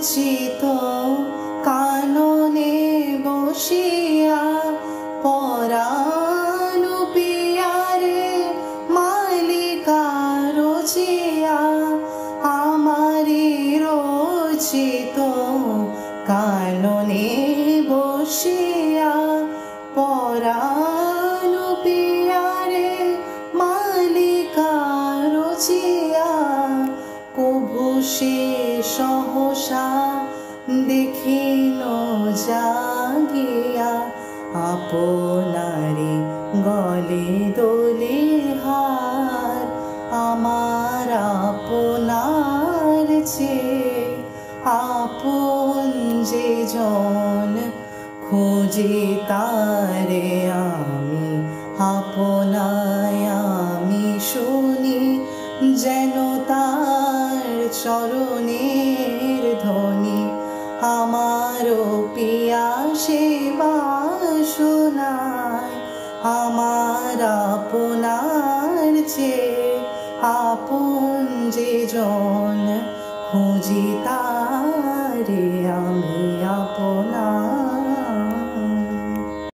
রচিত কাননে বসিয়া পরাণ পিয়ারে মালিকা রচিয়া আমারি রচিত কাননে বসিয়া পরাণ পিয়ারে মালিকা রচিয়া কভু সে সহসা দেখিল জাগিয়া আপনারে গলে দোলে হার আমার আপনার চেয়ে আপন যে জন খুঁজে তারে আমি আপনায় আমি শুনি যেন তার চরণের ধ্বনি আমারও পিয়াসে বাসনায় আমার আপনার চেয়ে আপন যে জন খুঁজি তারে আমি আপনার।